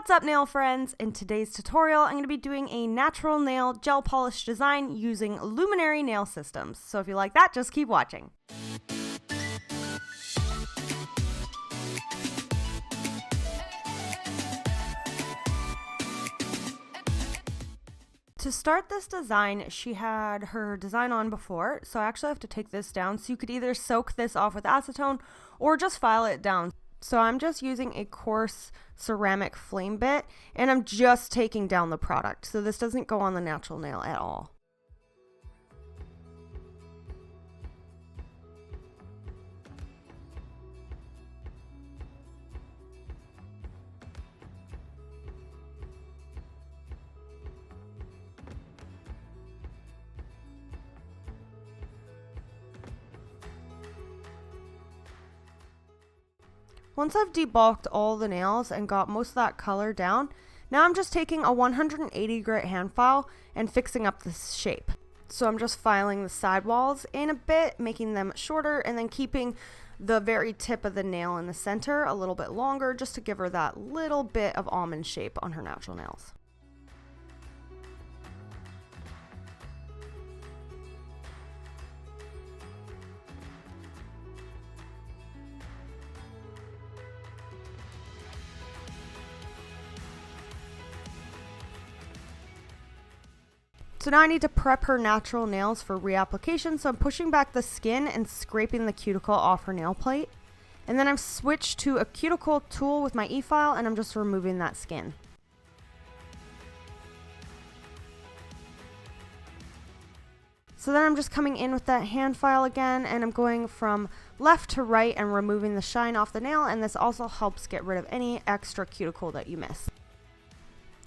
What's up, nail friends? In today's tutorial, I'm going to be doing a natural nail gel polish design using Luminary nail systems. So if you like that, just keep watching. To start this design, she had her design on before, so I actually have to take this down. So you could either soak this off with acetone or just file it down. So I'm just using a coarse ceramic flame bit, and I'm just taking down the product. So this doesn't go on the natural nail at all. Once I've debulked all the nails and got most of that color down, now I'm just taking a 180 grit hand file and fixing up this shape. So I'm just filing the sidewalls in a bit, making them shorter, and then keeping the very tip of the nail in the center a little bit longer, just to give her that little bit of almond shape on her natural nails. So now I need to prep her natural nails for reapplication, so I'm pushing back the skin and scraping the cuticle off her nail plate. And then I've switched to a cuticle tool with my e-file, and I'm just removing that skin. So then I'm just coming in with that hand file again, and I'm going from left to right and removing the shine off the nail, and this also helps get rid of any extra cuticle that you miss.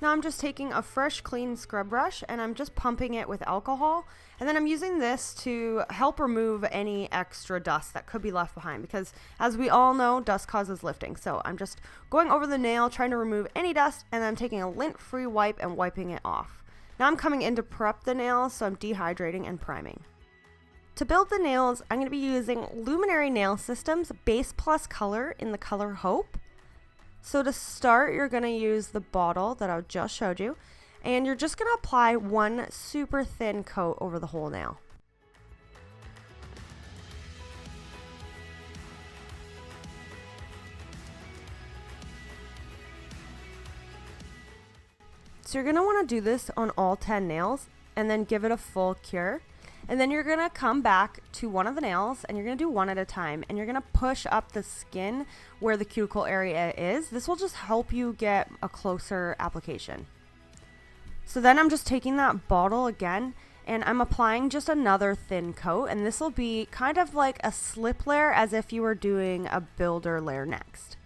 Now I'm just taking a fresh clean scrub brush and I'm just pumping it with alcohol, and then I'm using this to help remove any extra dust that could be left behind, because as we all know, dust causes lifting. So I'm just going over the nail, trying to remove any dust, and then I'm taking a lint-free wipe and wiping it off. Now I'm coming in to prep the nails, so I'm dehydrating and priming. To build the nails, I'm going to be using Luminary Nail Systems Base Plus Color in the color Hope. So to start, you're going to use the bottle that I just showed you, and you're just going to apply one super thin coat over the whole nail. So you're going to want to do this on all 10 nails and then give it a full cure. And then you're going to come back to one of the nails and you're going to do one at a time, and you're going to push up the skin where the cuticle area is. This will just help you get a closer application. So then I'm just taking that bottle again and I'm applying just another thin coat, and this will be kind of like a slip layer, as if you were doing a builder layer next.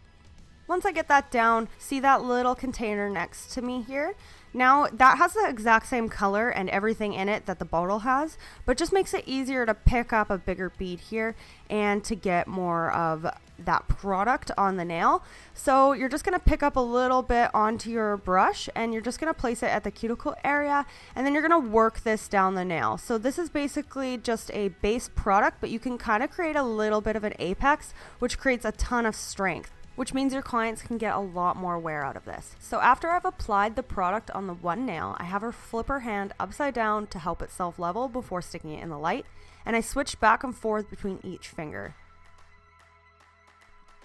Once I get that down, see that little container next to me here? Now that has the exact same color and everything in it that the bottle has, but just makes it easier to pick up a bigger bead here and to get more of that product on the nail. So you're just going to pick up a little bit onto your brush and you're just going to place it at the cuticle area, and then you're going to work this down the nail. So this is basically just a base product, but you can kind of create a little bit of an apex, which creates a ton of strength, which means your clients can get a lot more wear out of this. So after I've applied the product on the one nail, I have her flip her hand upside down to help it self-level before sticking it in the light, and I switch back and forth between each finger.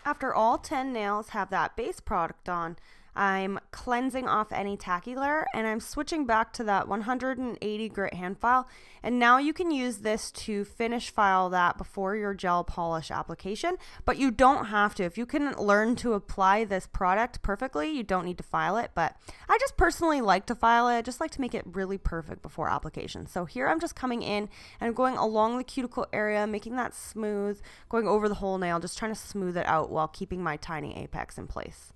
After all 10 nails have that base product on, I'm cleansing off any tacky layer, and I'm switching back to that 180 grit hand file, and now you can use this to finish file that before your gel polish application, but you don't have to. If you can learn to apply this product perfectly, you don't need to file it, but I just personally like to file it. I just like to make it really perfect before application. So here I'm just coming in and I'm going along the cuticle area, making that smooth, going over the whole nail, just trying to smooth it out while keeping my tiny apex in place.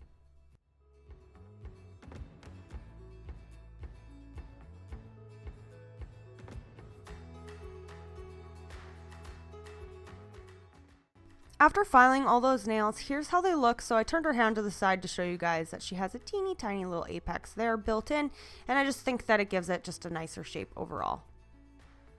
After filing all those nails, here's how they look. So I turned her hand to the side to show you guys that she has a teeny tiny little apex there built in, and I just think that it gives it just a nicer shape overall.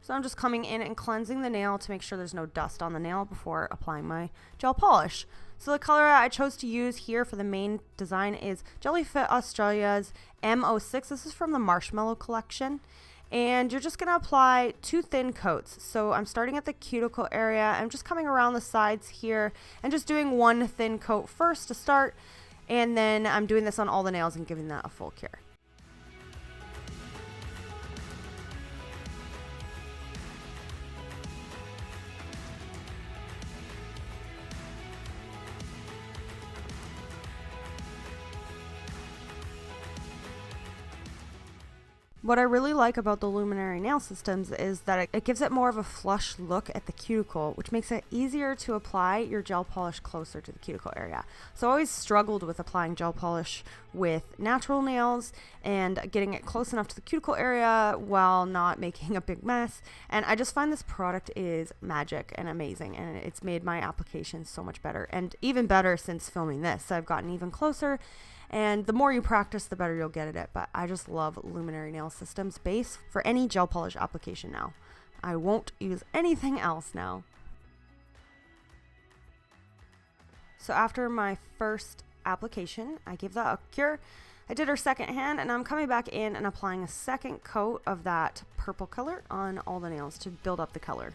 So I'm just coming in and cleansing the nail to make sure there's no dust on the nail before applying my gel polish. So the color I chose to use here for the main design is Jellyfit Australia's M06. This is from the Marshmellow collection. And you're just going to apply 2 thin coats. So I'm starting at the cuticle area. I'm just coming around the sides here and just doing 1 thin coat first to start. And then I'm doing this on all the nails and giving that a full cure. What I really like about the Luminary nail systems is that it gives it more of a flush look at the cuticle, which makes it easier to apply your gel polish closer to the cuticle area. So I always struggled with applying gel polish with natural nails and getting it close enough to the cuticle area while not making a big mess. And I just find this product is magic and amazing, and it's made my application so much better, and even better since filming this. I've gotten even closer. And the more you practice, the better you'll get at it. But I just love Luminary Nail Systems base for any gel polish application now. I won't use anything else now. So after my first application, I gave that a cure. I did her second hand, and I'm coming back in and applying a second coat of that purple color on all the nails to build up the color.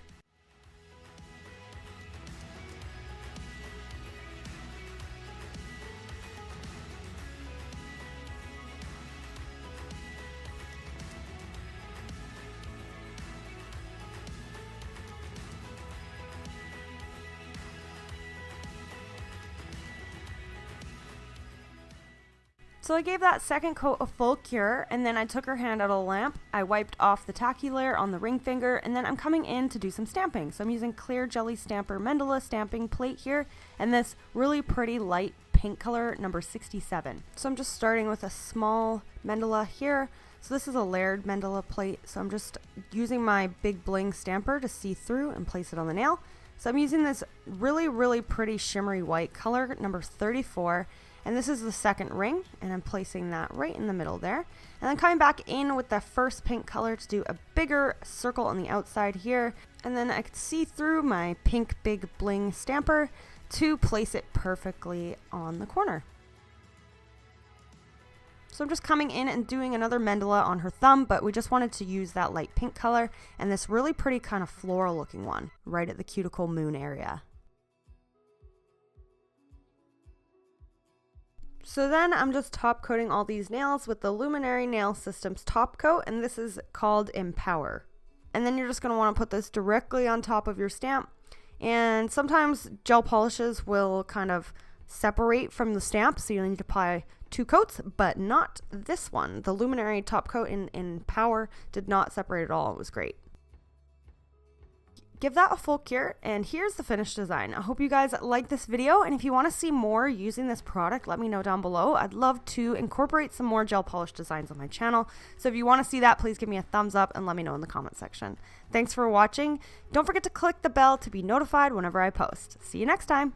So I gave that second coat a full cure, and then I took her hand out of the lamp, I wiped off the tacky layer on the ring finger, and then I'm coming in to do some stamping. So I'm using Clear Jelly Stamper Mandala stamping plate here, and this really pretty light pink color, number 67. So I'm just starting with a small mandala here. So this is a layered mandala plate, so I'm just using my big bling stamper to see through and place it on the nail. So I'm using this really pretty shimmery white color, number 34. And this is the second ring, and I'm placing that right in the middle there. And then coming back in with the first pink color to do a bigger circle on the outside here. And then I could see through my pink big bling stamper to place it perfectly on the corner. So I'm just coming in and doing another mandala on her thumb, but we just wanted to use that light pink color and this really pretty kind of floral looking one right at the cuticle moon area. So then I'm just top coating all these nails with the Luminary Nail Systems top coat, and this is called Empower. And then you're just going to want to put this directly on top of your stamp. And sometimes gel polishes will kind of separate from the stamp, so you need to apply 2 coats, but not this one. The Luminary top coat in Empower did not separate at all. It was great. Give that a full cure, and here's the finished design. I hope you guys like this video, and if you want to see more using this product, let me know down below. I'd love to incorporate some more gel polish designs on my channel, so if you want to see that, please give me a thumbs up and let me know in the comment section. Thanks for watching. Don't forget to click the bell to be notified whenever I post. See you next time.